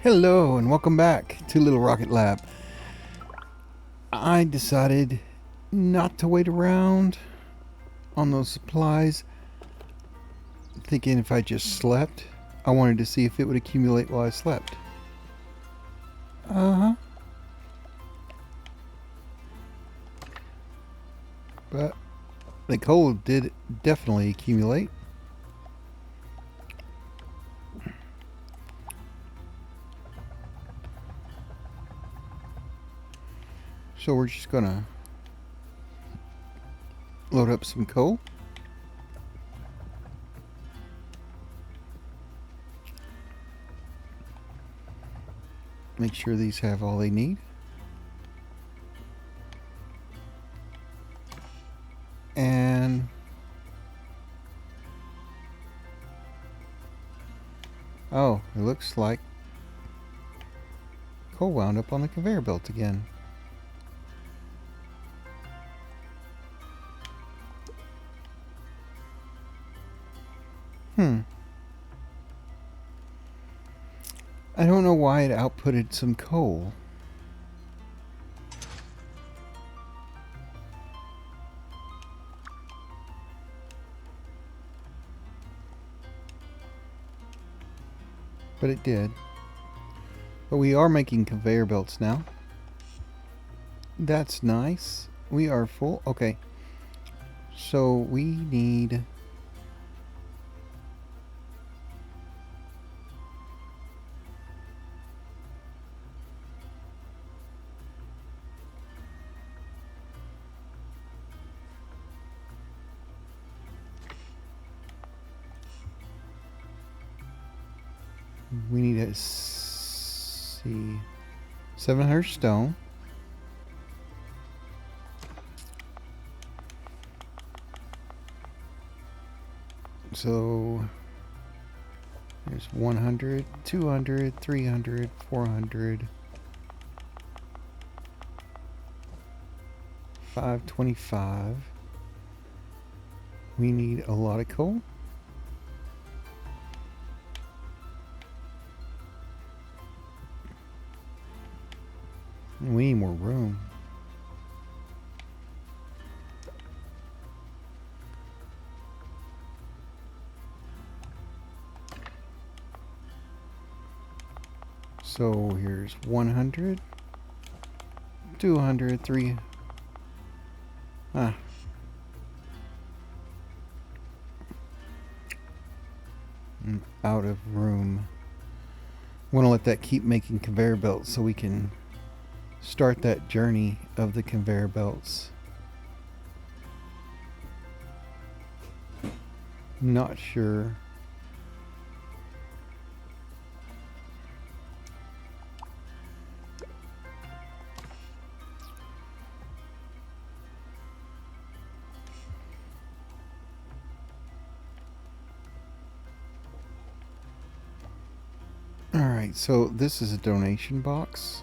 Hello and welcome back to Little Rocket Lab. I decided not to wait around on those supplies, thinking if I just slept, I wanted to see if it would accumulate while I slept. Uh-huh. But the coal did definitely accumulate. So we're just gonna load up some coal. Make sure these have all they need. And oh, it looks like coal wound up on the conveyor belt again. I don't know why it outputted some coal. But it did. But we are making conveyor belts now. That's nice. We are full. Okay. So we need... We need to see 700 stone. So there's 100, 200, 300, 400, 525. We need a lot of coal. We need more room. So here's 100, 200, 3. I'm out of room. I want to let that keep making conveyor belts so we can start that journey of the conveyor belts. Not sure. Alright, so this is a donation box.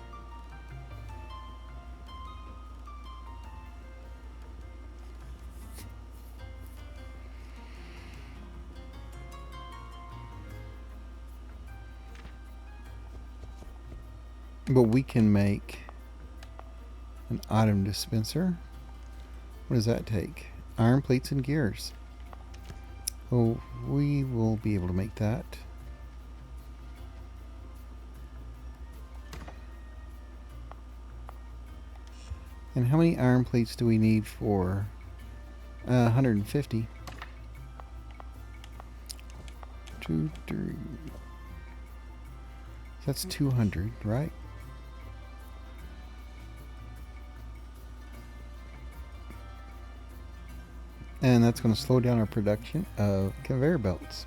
But we can make an item dispenser. What does that take? Iron plates and gears. Oh, we will be able to make that. And how many iron plates do we need for 150? 2, 3. That's 200, right? And that's going to slow down our production of conveyor belts.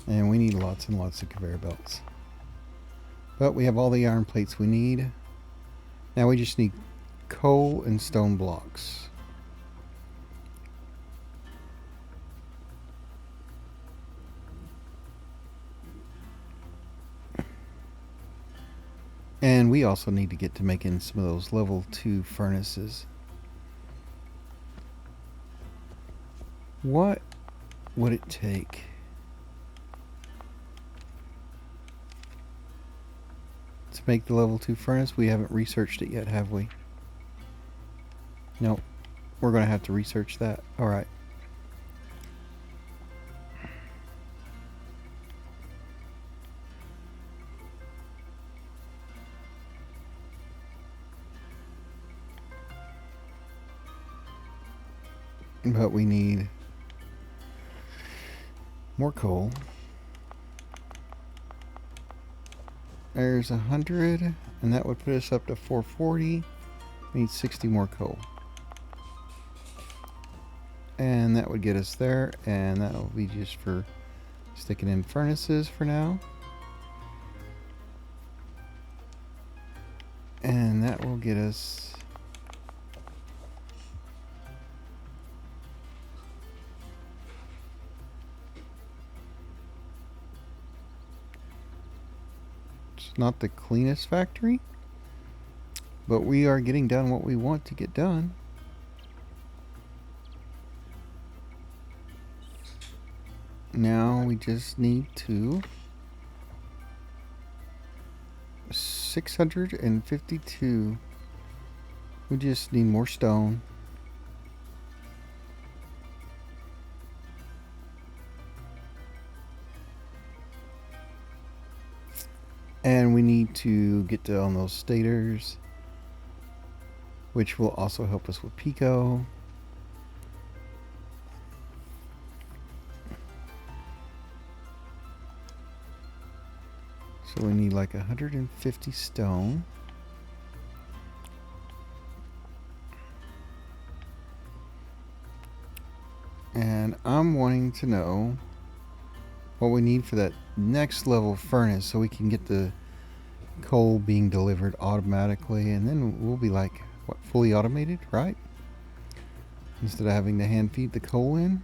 And we need lots and lots of conveyor belts. But we have all the iron plates we need. Now we just need coal and stone blocks. And we also need to get to making some of those level 2 furnaces. What would it take? To make the level 2 furnace? We haven't researched it yet, have we? Nope. We're going to have to research that. Alright. But we need more coal. There's 100, and that would put us up to 440. We need 60 more coal. And that would get us there, and that will be just for sticking in furnaces for now. And that will get us not the cleanest factory, but we are getting done what we want to get done. Now we just need to 652. We just need more stone. And we need to get on those stators, which will also help us with Pico. So we need like 150 stone. And I'm wanting to know what we need for that next level furnace so we can get the coal being delivered automatically, and then we'll be like, what, fully automated, right? Instead of having to hand feed the coal in.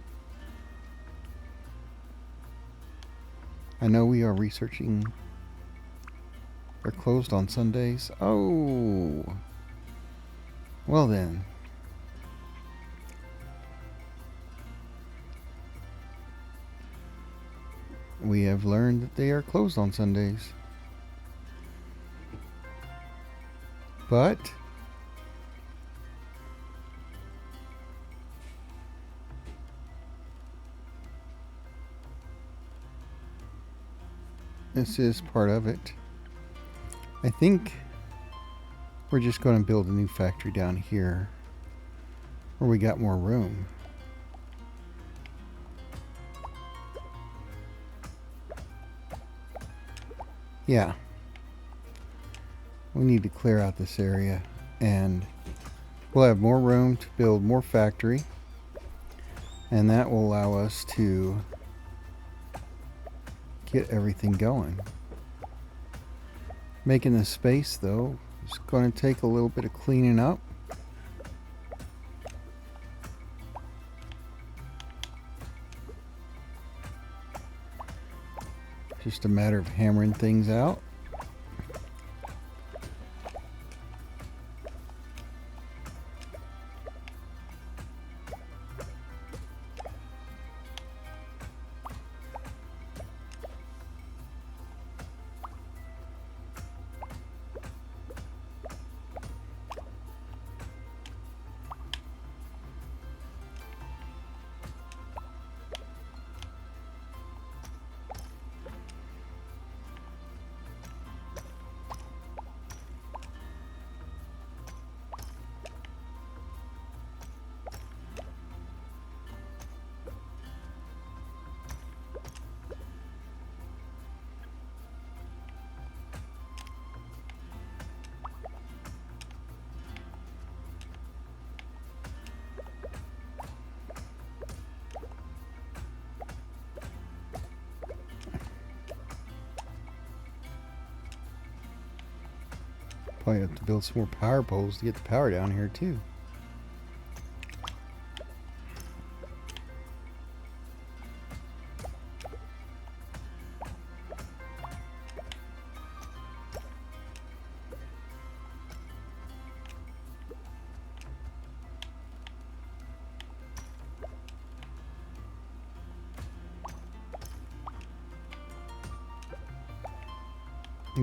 I know we are researching. They're closed on Sundays. Oh, well then. We have learned that they are closed on Sundays. But this is part of it. I think we're just going to build a new factory down here where we got more room. Yeah. We need to clear out this area, and we'll have more room to build more factory, and that will allow us to get everything going. Making the space, though, is going to take a little bit of cleaning up. Just a matter of hammering things out. Probably have to build some more power poles to get the power down here too.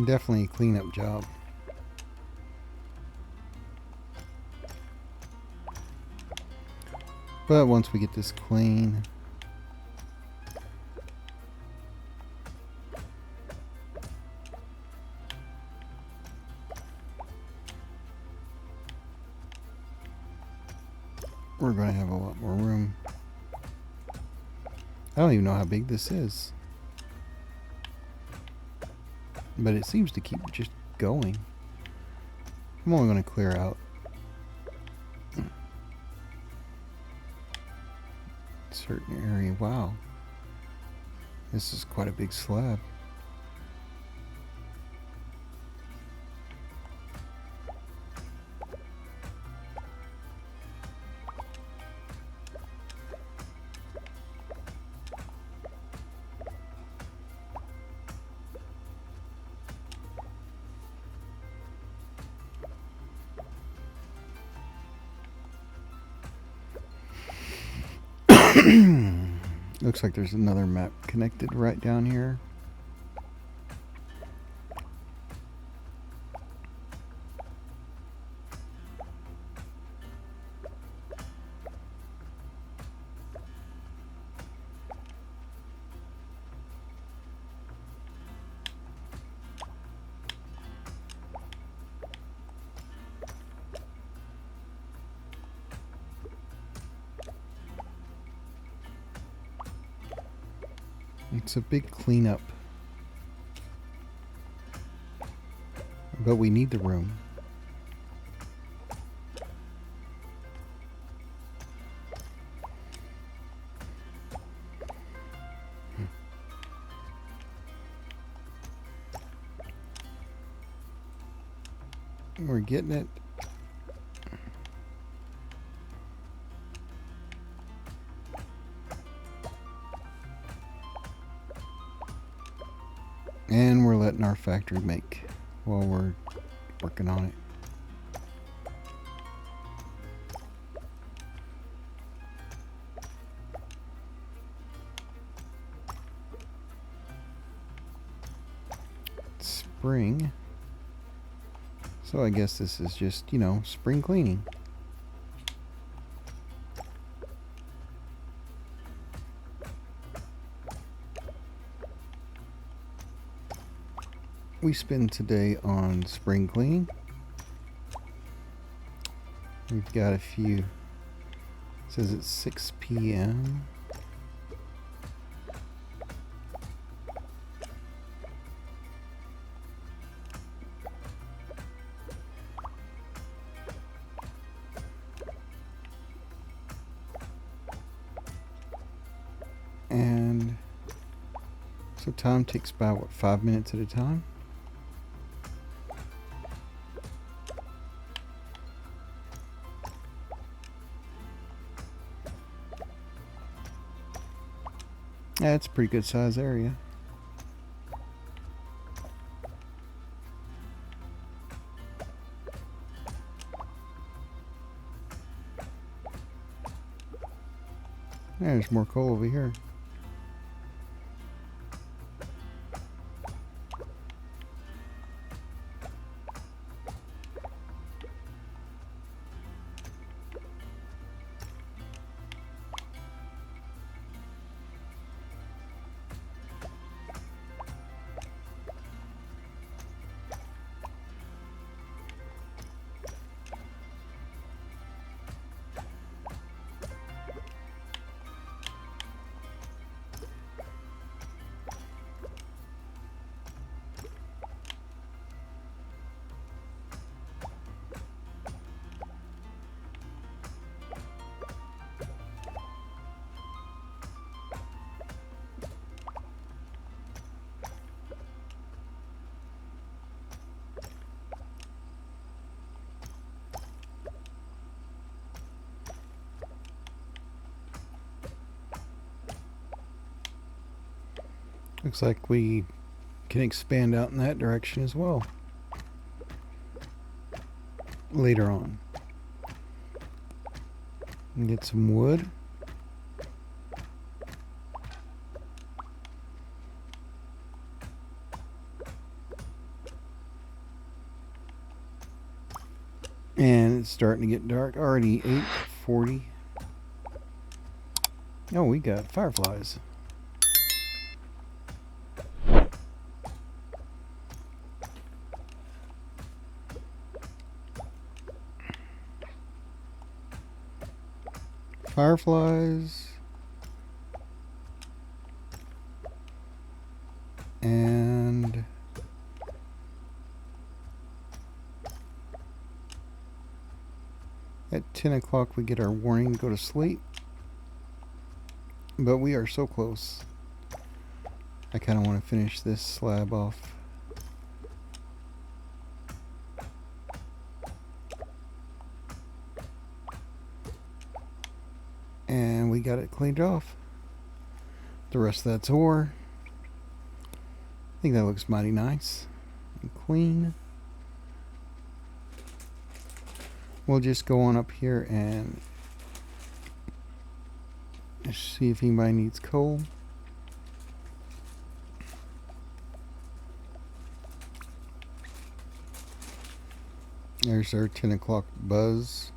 Definitely a cleanup job. But once we get this clean, we're going to have a lot more room. I don't even know how big this is, but it seems to keep just going. I'm only going to clear out a certain area. Wow, this is quite a big slab. Looks like there's another map connected right down here. It's a big cleanup, but we need the room. We're getting it. And we're letting our factory make while we're working on it. It's spring. So I guess this is just, you know, spring cleaning. We spend today on spring cleaning. We've got a few. It says it's 6 p.m. And so time takes about, what, 5 minutes at a time? Yeah, it's a pretty good size area. There's more coal over here. Looks like we can expand out in that direction as well later on. And get some wood. starting to get dark. Already 8:40. Oh, we got fireflies. Fireflies. And at 10 o'clock we get our warning to go to sleep. But we are so close. I kind of want to finish this slab off. And we got it cleaned off. The rest of that's ore. I think that looks mighty nice and clean. We'll just go on up here and see if anybody needs coal. There's our 10 o'clock buzz.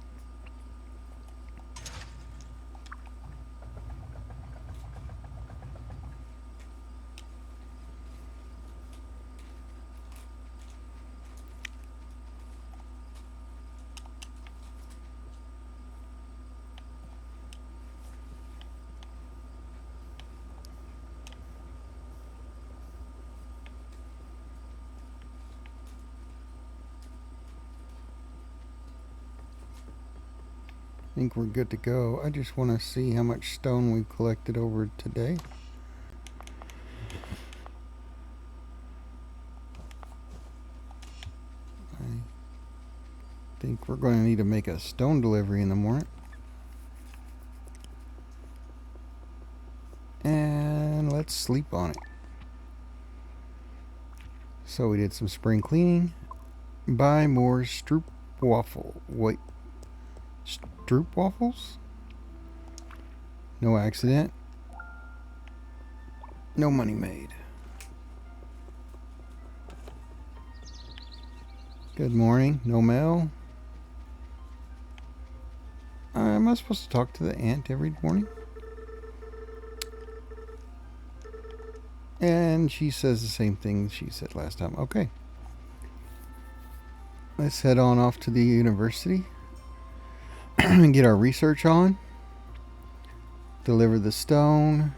I think we're good to go. I just want to see how much stone we've collected over today. I think we're going to need to make a stone delivery in the morning. And let's sleep on it. So we did some spring cleaning. Buy more stroop waffle. Wait. Stroop waffles? No accident. No money made. Good morning. No mail. Am I supposed to talk to the ant every morning? And she says the same thing she said last time. Okay. Let's head on off to the university and get our research on. Deliver the stone.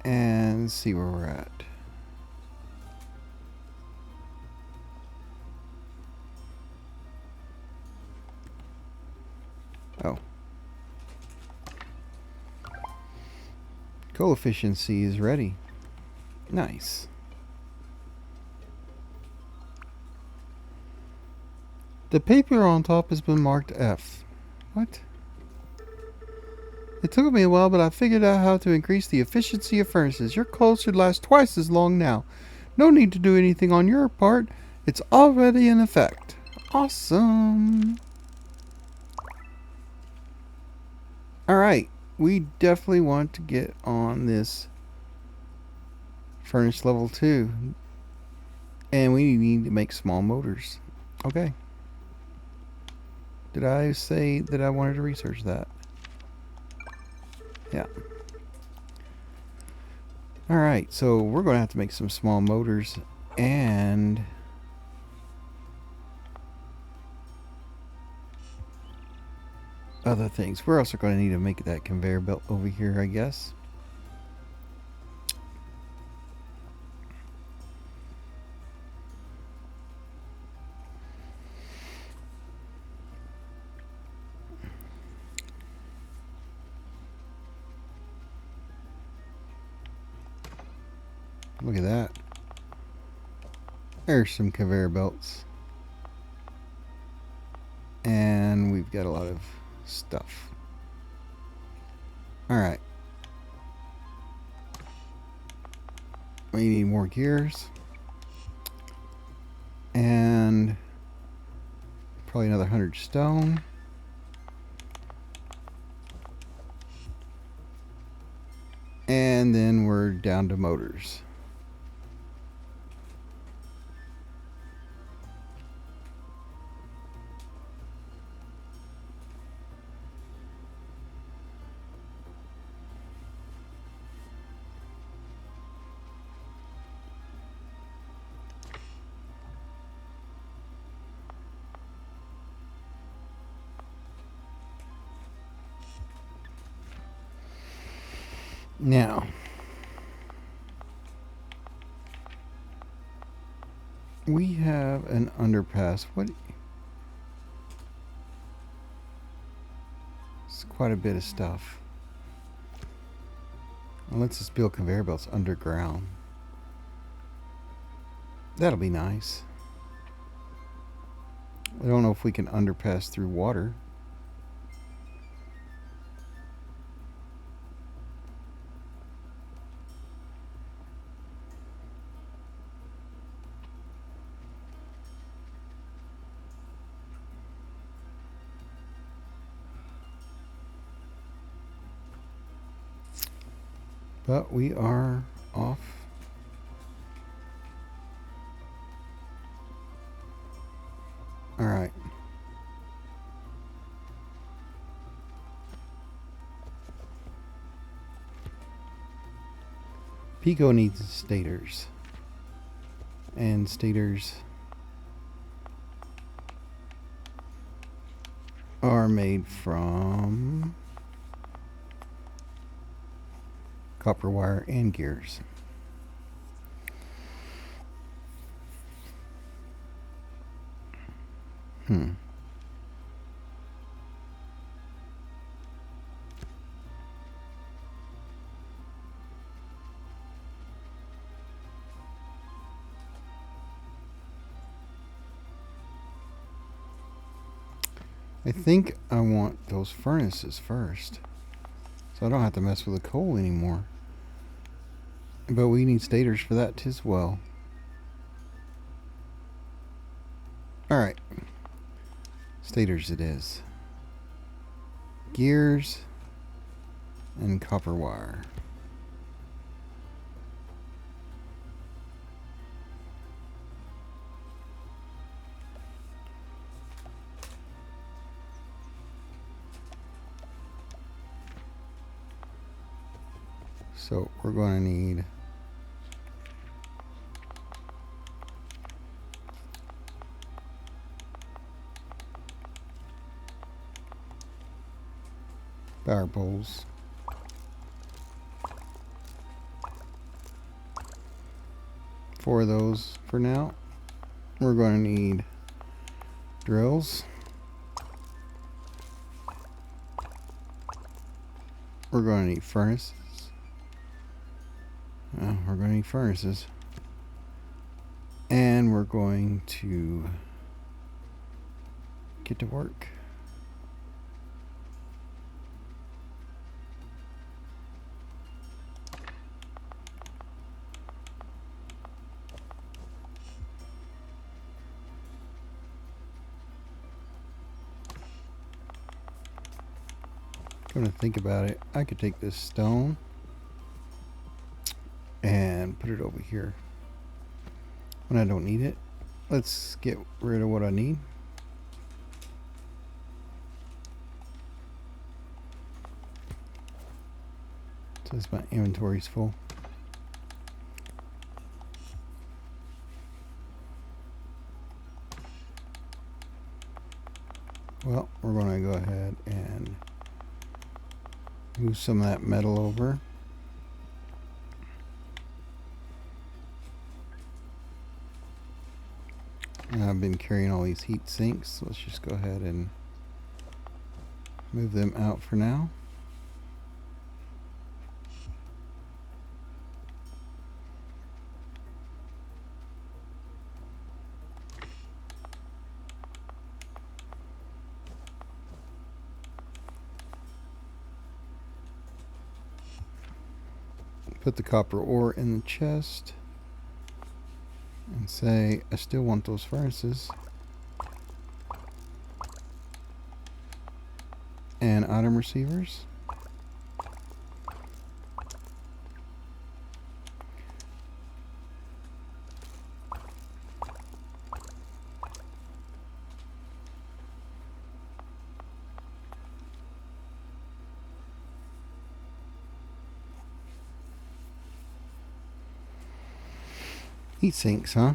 And see where we're at. Oh. Coal efficiency is ready. Nice. The paper on top has been marked F. What? It took me a while, but I figured out how to increase the efficiency of furnaces. Your coal should last twice as long now. No need to do anything on your part. It's already in effect. Awesome. Alright. We definitely want to get on this furnace level 2. And we need to make small motors. Okay. Did I say that I wanted to research that? Yeah. Alright, so we're going to have to make some small motors and other things. We're also going to need to make that conveyor belt over here, I guess. Look at that. There's some conveyor belts. And we've got a lot of stuff. Alright. We need more gears. And probably another 100 stone. And then we're down to motors. Now, we have an underpass. What? It's quite a bit of stuff. Well, let's just build conveyor belts underground. That'll be nice. I don't know if we can underpass through water. But we are off. All right. Pico needs stators. And stators are made from copper wire and gears. I think I want those furnaces first, so I don't have to mess with the coal anymore. But we need stators for that as well. Alright. Stators it is. Gears and copper wire. So we're going to need power poles. 4 of those for now. We're going to need drills. We're going to need furnaces. We're going to need furnaces. And we're going to get to work. Come to think about it, I could take this stone and put it over here when I don't need it. Let's get rid of what I need. Says my inventory's full. Well, we're going to go ahead and move some of that metal over. And I've been carrying all these heat sinks, so let's just go ahead and move them out for now. Put the copper ore in the chest and say I still want those furnaces and item receivers. Heat sinks, huh?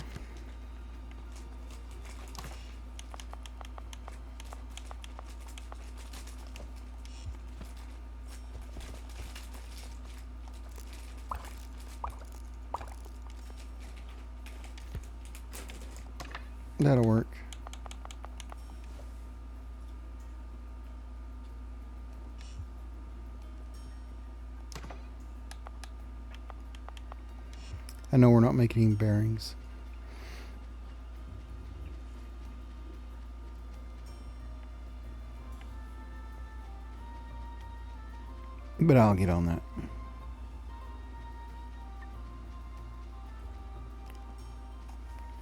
That'll work. I know we're not making any bearings. But I'll get on that.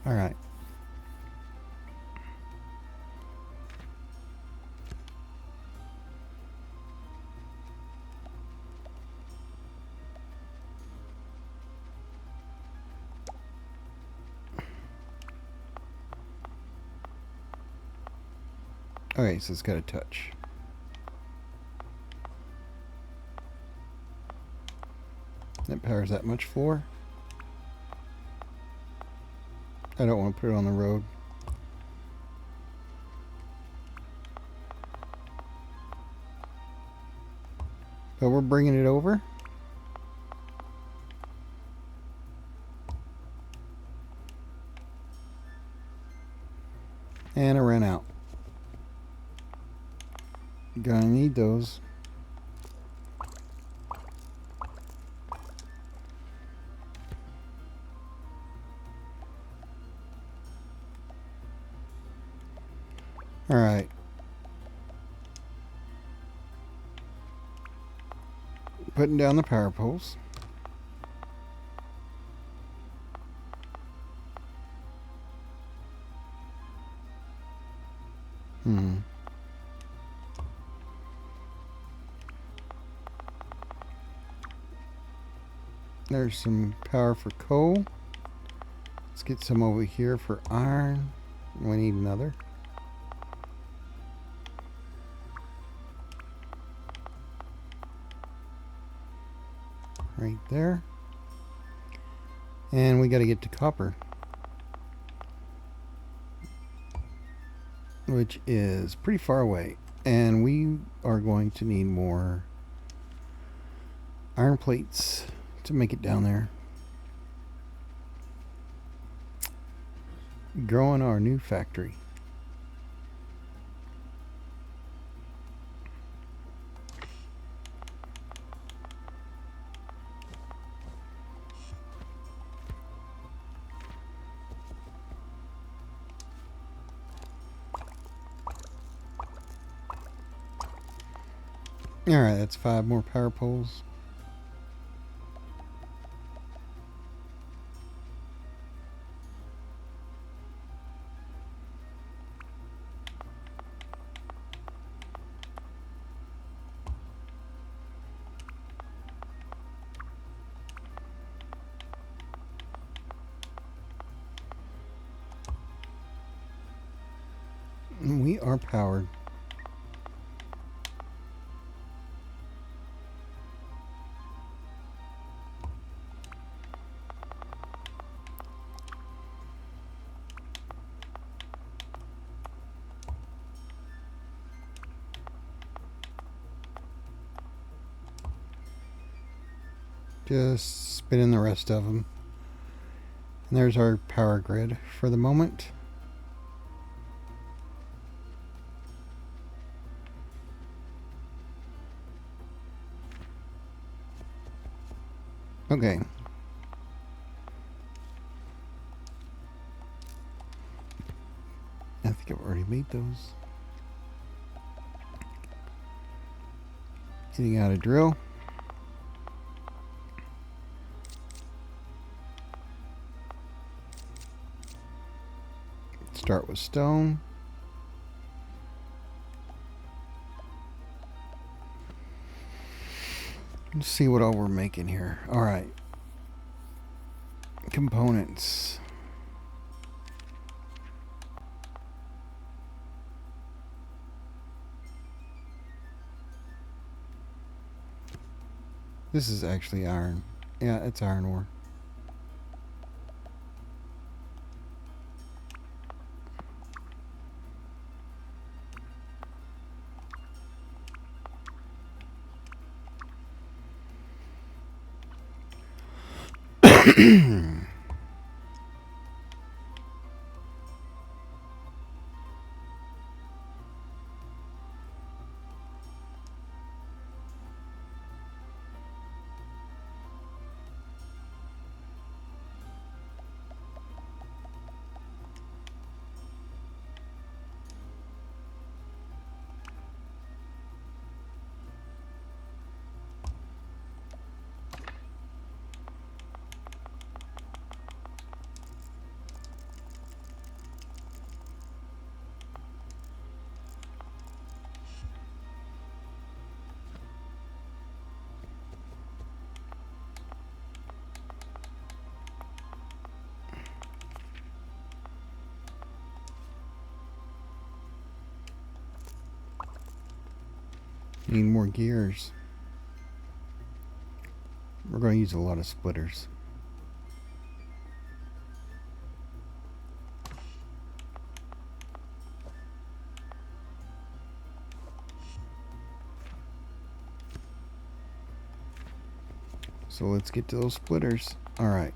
All right. Okay, so it's got a touch. That powers that much floor. I don't want to put it on the road. But we're bringing it over. And I ran out. Gonna need those. All right. Putting down the power poles. There's some power for coal. Let's get some over here for iron. We need another. Right there. And we got to get to copper, which is pretty far away. And we are going to need more iron plates to make it down there. Growing our new factory. Alright, that's 5 more power poles. We are powered. Just spin in the rest of them. And there's our power grid for the moment. Okay. I think I've already made those. Getting out a drill. Start with stone. Let's see what all we're making here. All right. Components. This is actually iron. Yeah, it's iron ore. Need more gears. We're going to use a lot of splitters. So let's get to those splitters. All right.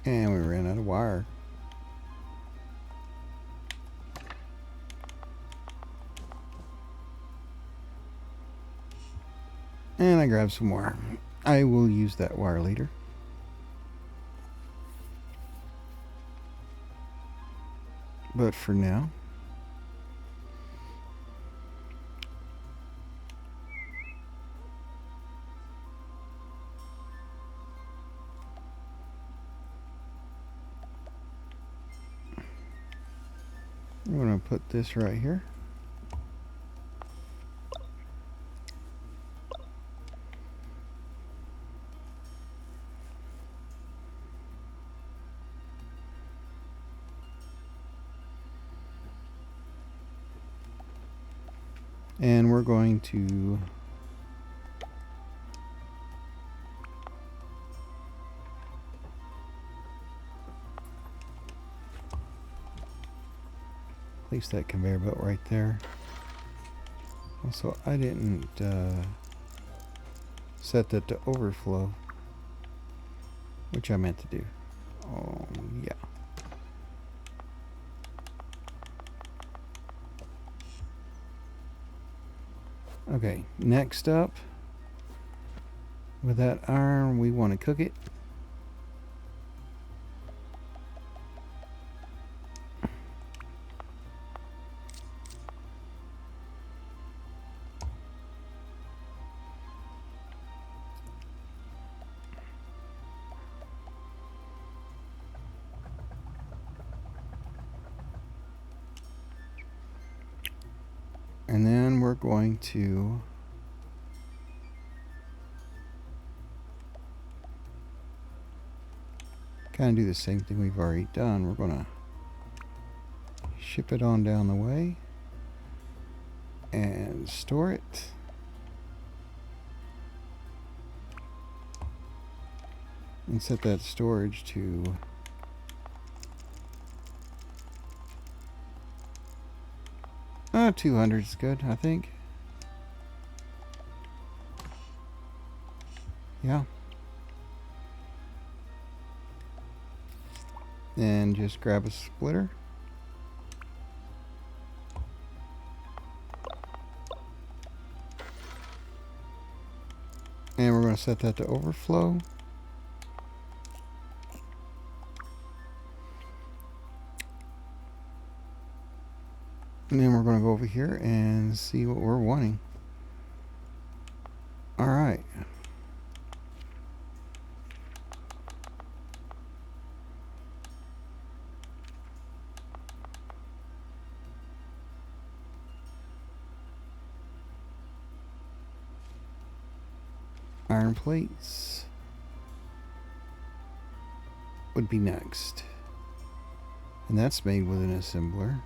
And we ran out of wire. And I grabbed some wire. I will use that wire later. But for now, I'm going to put this right here. And we're going to place that conveyor belt right there. Also, I didn't set that to overflow, which I meant to do. Oh, yeah. Okay, next up, with that iron, we want to cook it. And then we're going to kind of do the same thing we've already done. We're going to ship it on down the way and store it. And set that storage to 200 is good, I think. Yeah. And just grab a splitter. And we're going to set that to overflow. And then we're going to go over here and see what we're wanting. All right. Iron plates would be next. And that's made with an assembler.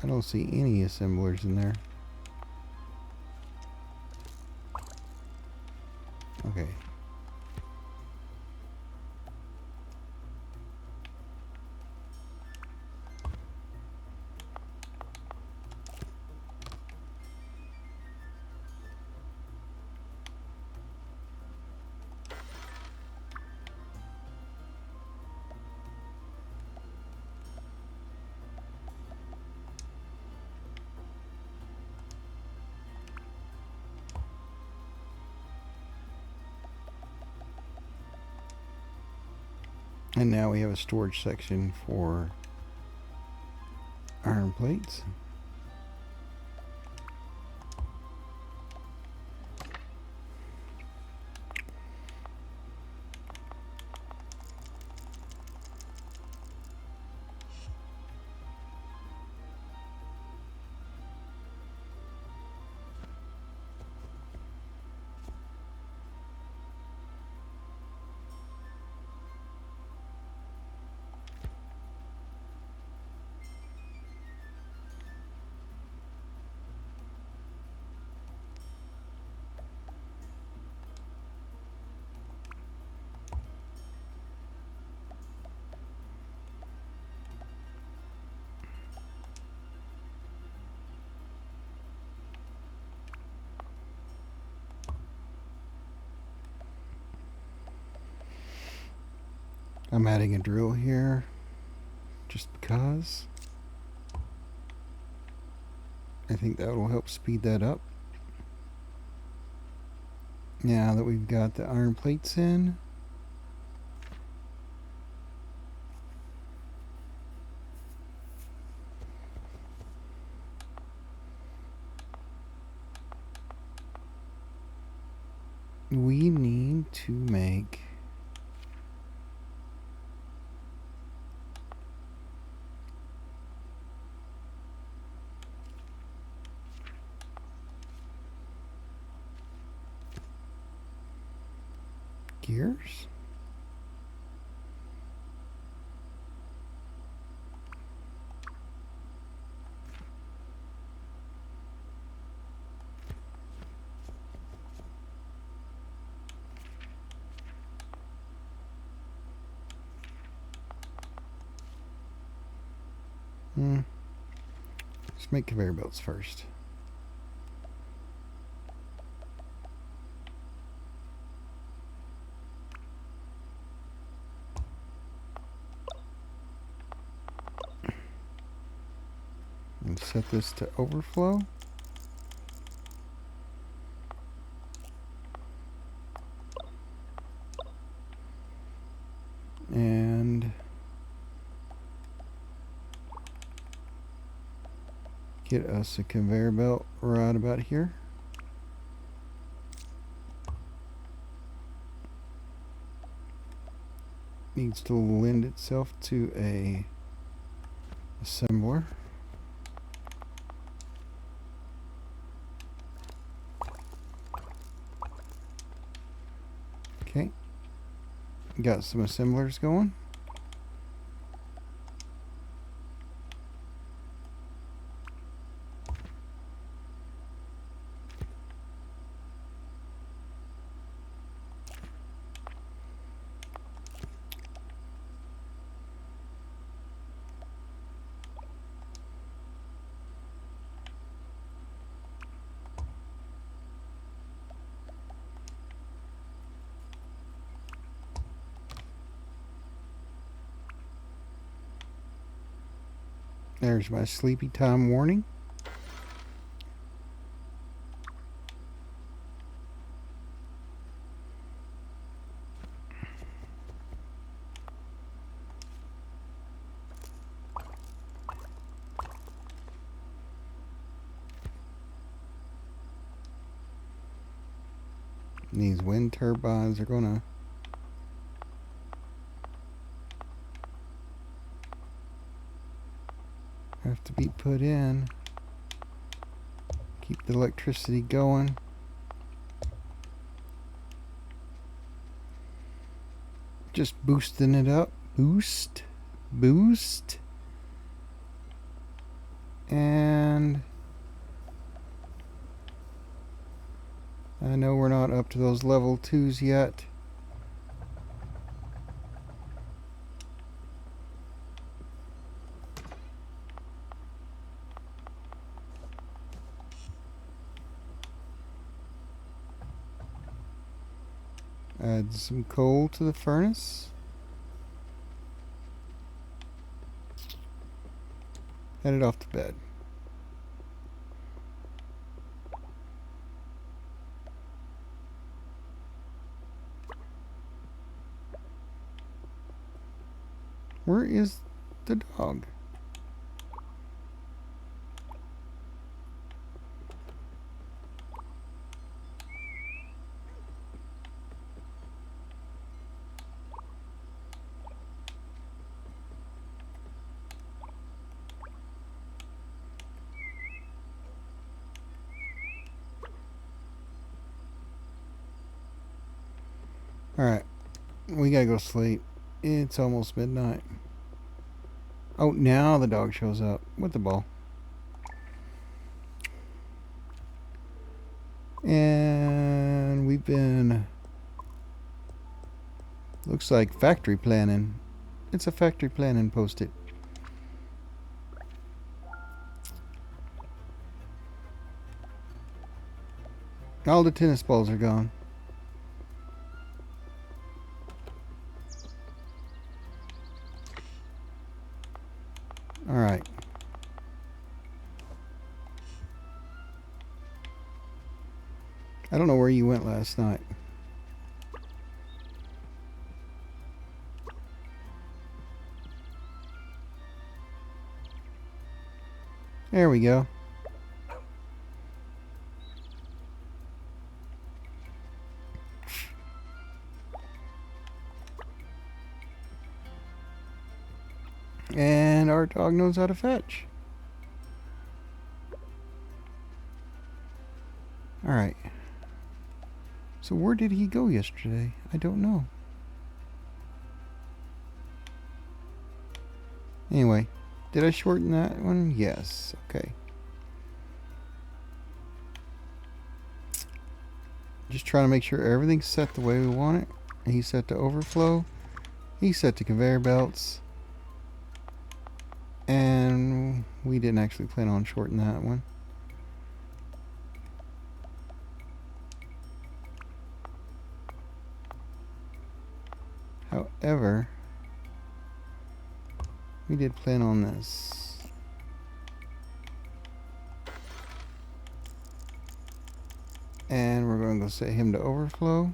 I don't see any assemblers in there. Okay. And now we have a storage section for iron plates. I'm adding a drill here just because I think that will help speed that up. Now that we've got the iron plates in, we need to make gears. Let's make conveyor belts first. And set this to overflow. And get us a conveyor belt right about here. Needs to lend itself to a assembler. Okay, got some assemblers going. There's my sleepy time warning. These wind turbines are gonna have to be put in. Keep the electricity going. Just boosting it up. Boost. And I know we're not up to those level 2s yet. Add some coal to the furnace. Headed off to bed. Where is the dog? Alright, we gotta go sleep. It's almost midnight. Oh, now the dog shows up with the ball. And we've been... looks like factory planning. It's a factory planning post-it. All the tennis balls are gone. Alright. I don't know where you went last night. There we go. And our dog knows how to fetch. Alright. So where did he go yesterday? I don't know. Anyway, did I shorten that one? Yes. Okay. Just trying to make sure everything's set the way we want it. He's set to overflow. He's set to conveyor belts. And we didn't actually plan on shortening that one. However, we did plan on this. And we're going to go set him to overflow.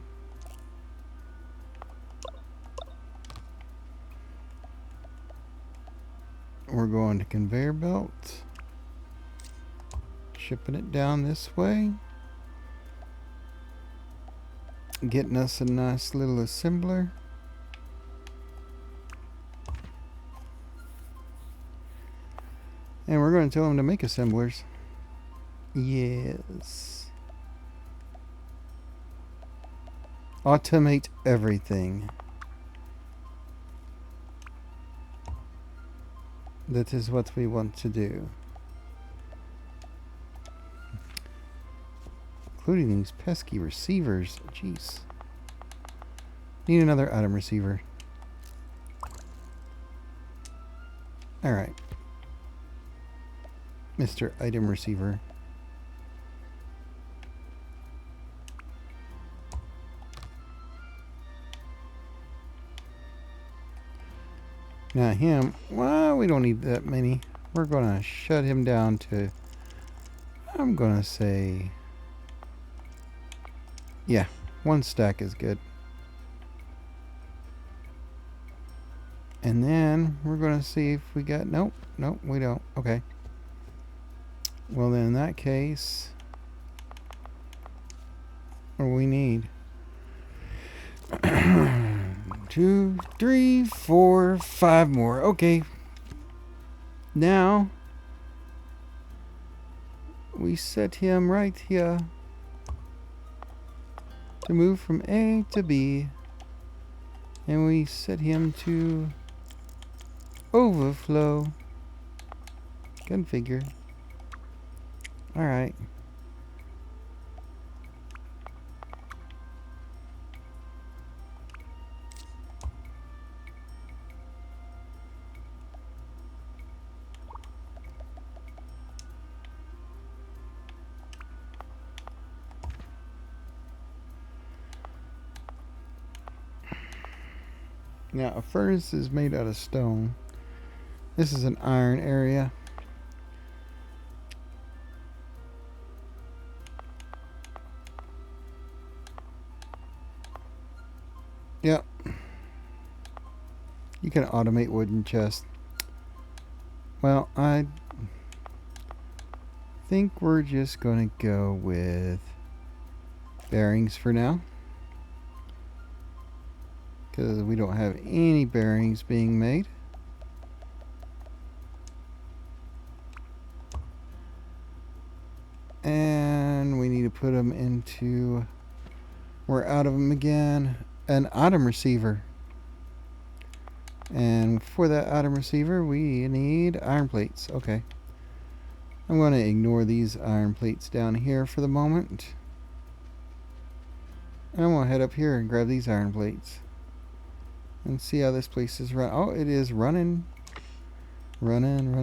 We're going to conveyor belt. Shipping it down this way. Getting us a nice little assembler. And we're going to tell them to make assemblers. Yes. Automate everything. That is what we want to do. Including these pesky receivers. Jeez. Need another item receiver. Alright. Mr. Item Receiver. Now him, well, we don't need that many. We're gonna shut him down to, I'm gonna say, yeah, 1 stack is good. And then we're gonna see if we got, nope, we don't, okay. Well then in that case, what do we need? 2, 3, 4, 5 more. Okay. Now we set him right here to move from A to B, and we set him to overflow. Configure. Alright. Now, a furnace is made out of stone. This is an iron area. Yep. You can automate wooden chests. Well, I think we're just going to go with bearings for now, because we don't have any bearings being made. And we need to put them into, we're out of them again, an item receiver. And for that item receiver, we need iron plates. Okay. I'm going to ignore these iron plates down here for the moment. And I'm going to head up here and grab these iron plates. And see how this place is run. Oh, it is running. Running.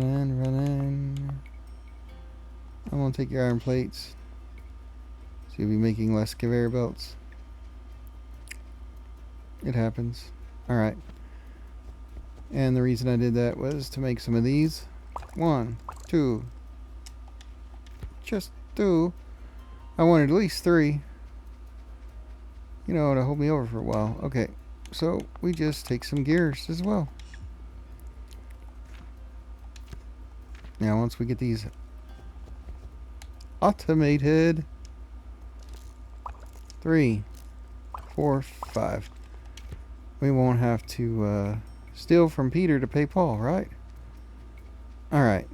I'm going to take your iron plates. So you'll be making less conveyor belts. It happens. Alright. And the reason I did that was to make some of these. 1, 2. Just 2. I wanted at least 3. You know, to hold me over for a while. Okay. So we just take some gears as well. Now once we get these automated, 3, 4, 5. We won't have to steal from Peter to pay Paul, right? Alright.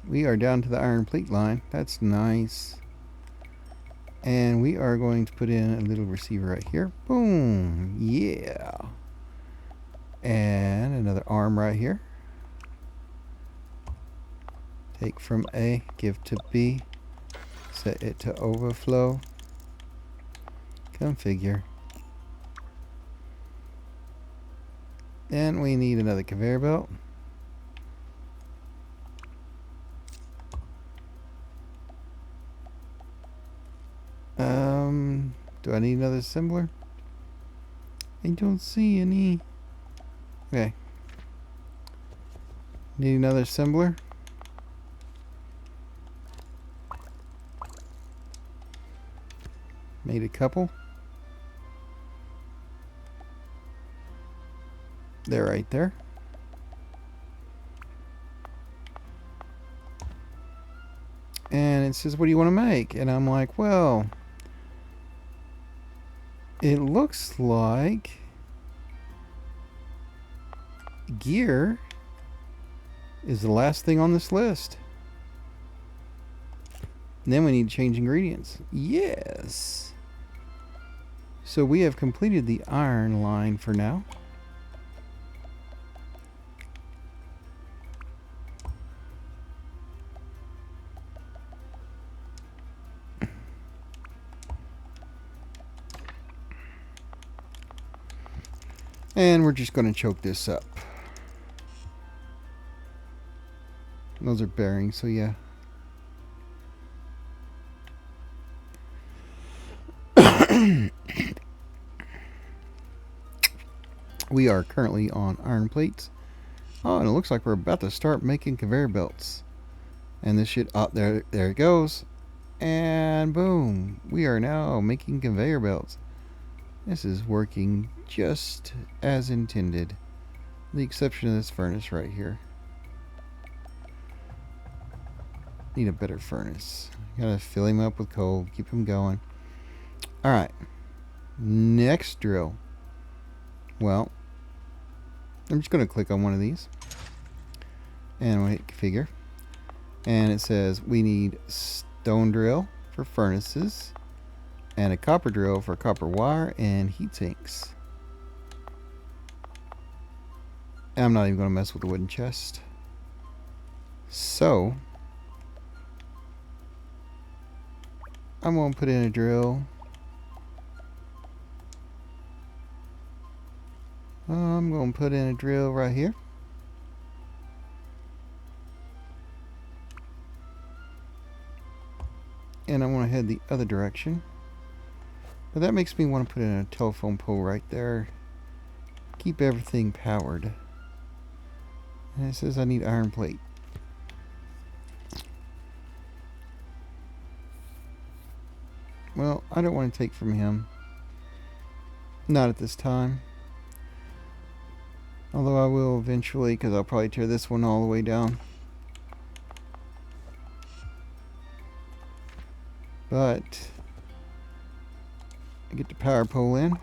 We are down to the iron plate line. That's nice. And we are going to put in a little receiver right here. Boom. Yeah. And another arm right here. Take from A, give to B. Set it to overflow. Configure. Then we need another conveyor belt. Do I need another assembler? I don't see any. Okay. Need another assembler. Made a couple. They're right there. And it says, what do you want to make? And I'm like, well, it looks like gear is the last thing on this list. And then we need to change ingredients. Yes. So we have completed the iron line for now. And we're just going to choke this up. Those are bearings, so yeah. We are currently on iron plates. Oh, and it looks like we're about to start making conveyor belts. And this shit, oh, there it goes. And boom, we are now making conveyor belts. This is working just as intended. The exception of this furnace right here. Need a better furnace. Gotta fill him up with coal, keep him going. Alright. Next drill. Well, I'm just going to click on one of these. And we'll hit configure. And it says we need stone drill for furnaces. And a copper drill for copper wire and heat sinks. And I'm not even going to mess with the wooden chest. So, I'm going to put in a drill. I'm going to put in a drill right here. And I want to head the other direction. But that makes me want to put in a telephone pole right there. Keep everything powered. And it says I need iron plate. Well, I don't want to take from him. Not at this time. Although I will eventually, because I'll probably tear this one all the way down. But I get the power pole in.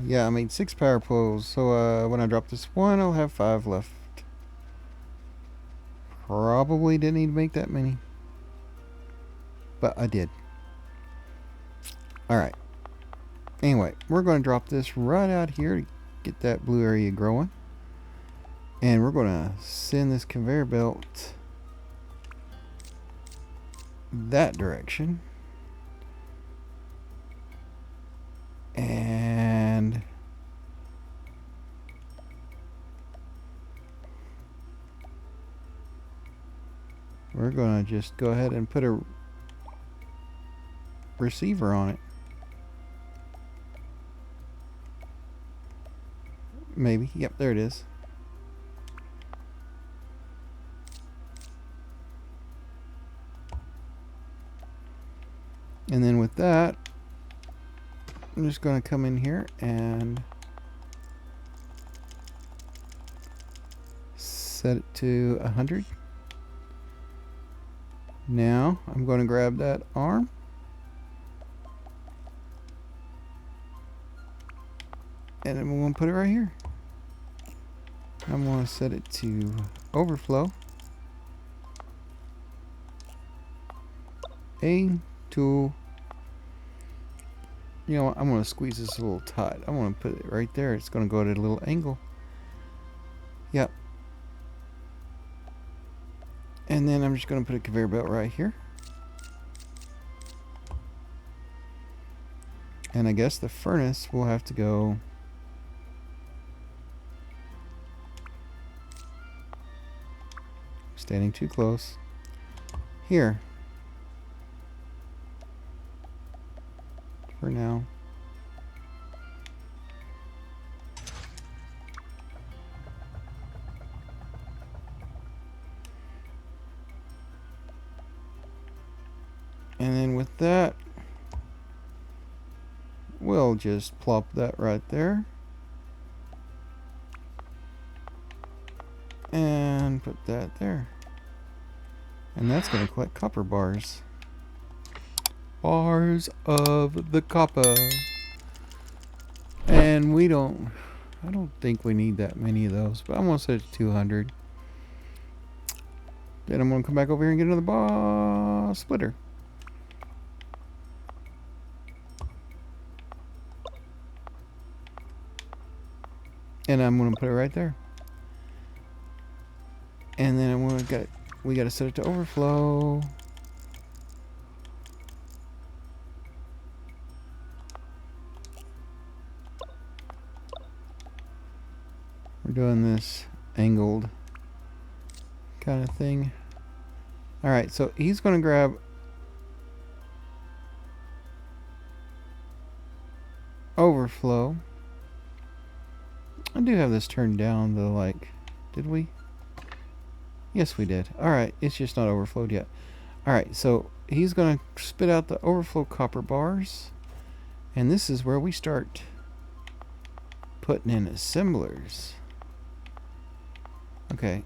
Yeah, I made 6 power poles, so when I drop this one, I'll have 5 left. Probably didn't need to make that many, but I did. Alright. Anyway, we're going to drop this right out here to get that blue area growing. And we're going to send this conveyor belt that direction. And we're going to just go ahead and put a receiver on it. Maybe. Yep, there it is. And then with that, I'm just going to come in here and set it to 100. Now I'm going to grab that arm and I'm going to put it right here. I'm going to set it to overflow. A tool. You know what? I'm going to squeeze this a little tight. I want to put it right there. It's going to go at a little angle. Yep. And then I'm just going to put a conveyor belt right here. And I guess the furnace will have to go standing too close here for now. And then with that, we'll just plop that right there. And put that there. And that's going to collect copper bars. Bars of the copper. And I don't think we need that many of those, but I'm going to set it to 200. Then I'm going to come back over here and get another bar splitter. And I'm going to put it right there. And then we got to set it to overflow. We're doing this angled kind of thing. Alright, so he's going to grab overflow. I do have this turned down though, like, did we? Yes, we did. Alright, it's just not overflowed yet. Alright, so he's going to spit out the overflow copper bars. And this is where we start putting in assemblers. Okay.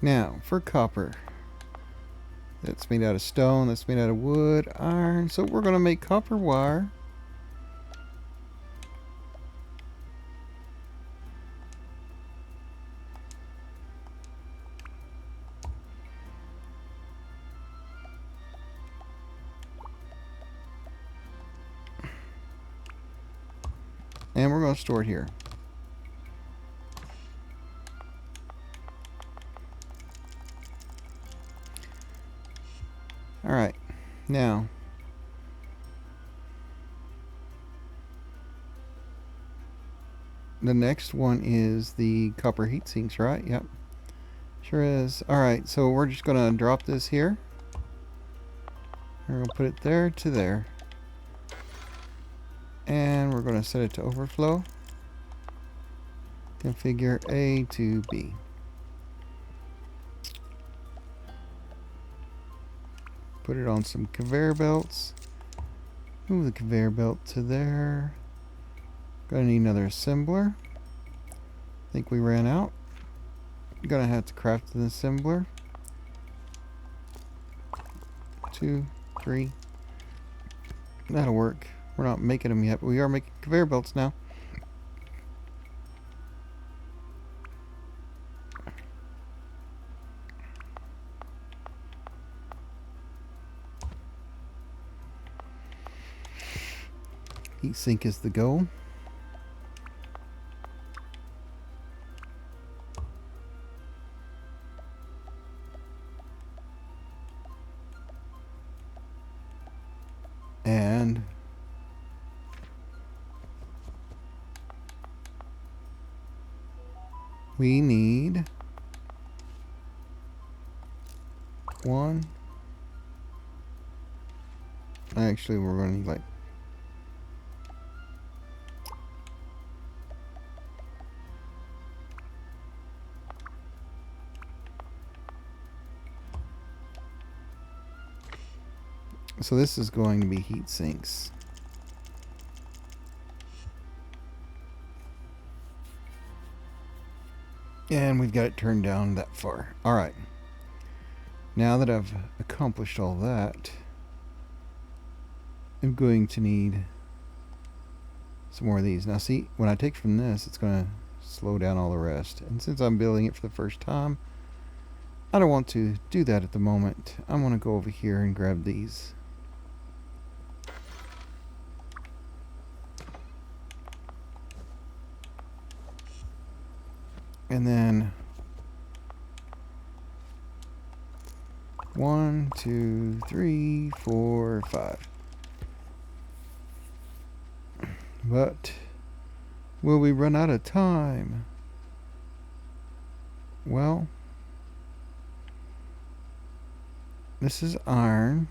Now, for copper. That's made out of stone, that's made out of wood, iron. So we're going to make copper wire. And we're going to store it here. Alright, now the next one is the copper heat sinks, right? Yep, sure is. Alright, so we're just going to drop this here. We're going to put it there to there. And we're going to set it to overflow. Configure A to B. put it on some conveyor belts. Move the conveyor belt to there. Gonna need another assembler. Think we ran out. Gonna have to craft an assembler. 2, 3. That'll work. We're not making them yet, but we are making conveyor belts now. Heatsink is the goal. And we need 1. Actually, we're going to need like so this is going to be heat sinks. And we've got it turned down that far. Alright. Now that I've accomplished all that, I'm going to need some more of these. Now see, when I take from this, it's going to slow down all the rest. And since I'm building it for the first time, I don't want to do that at the moment. I want to go over here and grab these. And then 1, 2, 3, 4, 5. But will we run out of time? Well, this is iron.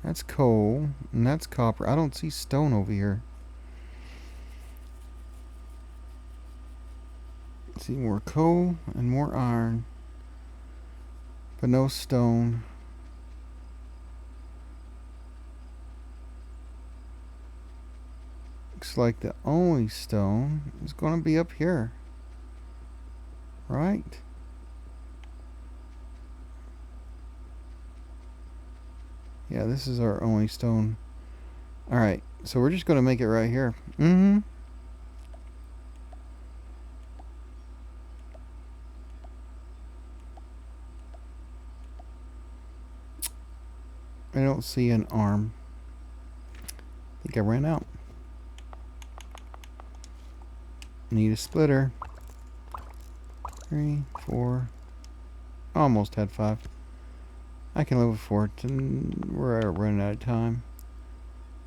That's coal. And that's copper. I don't see stone over here. See, more coal and more iron, but no stone. Looks like the only stone is going to be up here, right? Yeah, this is our only stone. Alright, so we're just going to make it right here. I don't see an arm. I think I ran out. Need a splitter. 3, 4. Almost had 5. I can live with 4. We're running out of time.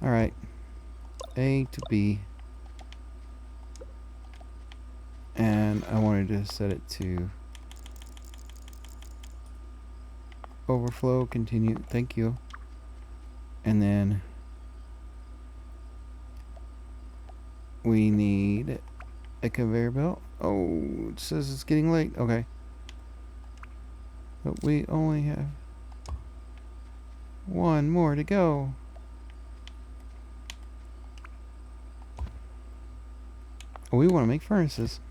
Alright. A to B. And I wanted to set it to overflow, continue. Thank you. And then we need a conveyor belt. Oh, it says it's getting late. Okay. But we only have 1 more to go. Oh, we want to make furnaces.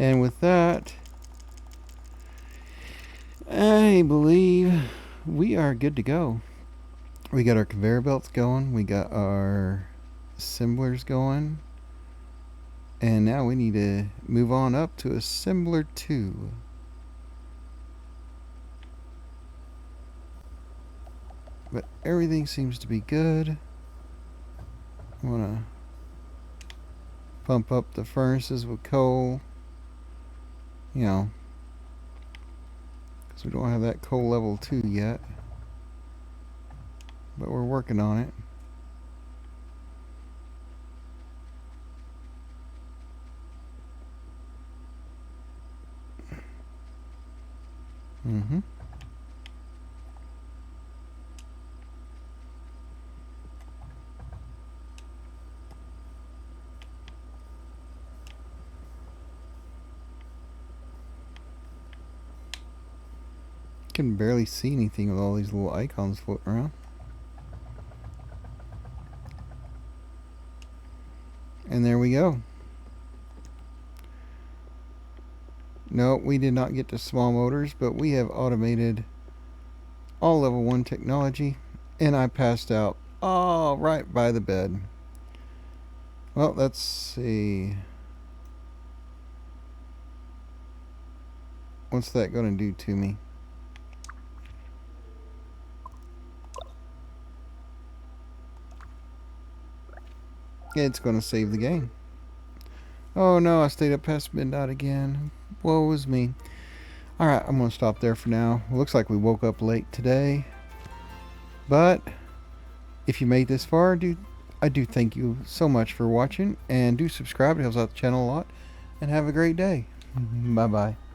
And with that, I believe we are good to go. We got our conveyor belts going. We got our assemblers going. And now we need to move on up to assembler 2. But everything seems to be good. I want to pump up the furnaces with coal. You know, because we don't have that coal level 2 yet, but we're working on it. Mm-hmm. Can barely see anything with all these little icons floating around. And there we go. No, we did not get to small motors, but we have automated all level 1 technology, and I passed out right by the bed. Well, let's see. What's that going to do to me? It's going to save the game. Oh no, I stayed up past midnight again. Woe is me. Alright, I'm going to stop there for now. Looks like we woke up late today. But if you made this far, I do thank you so much for watching. And do subscribe. It helps out the channel a lot. And have a great day. Bye-bye.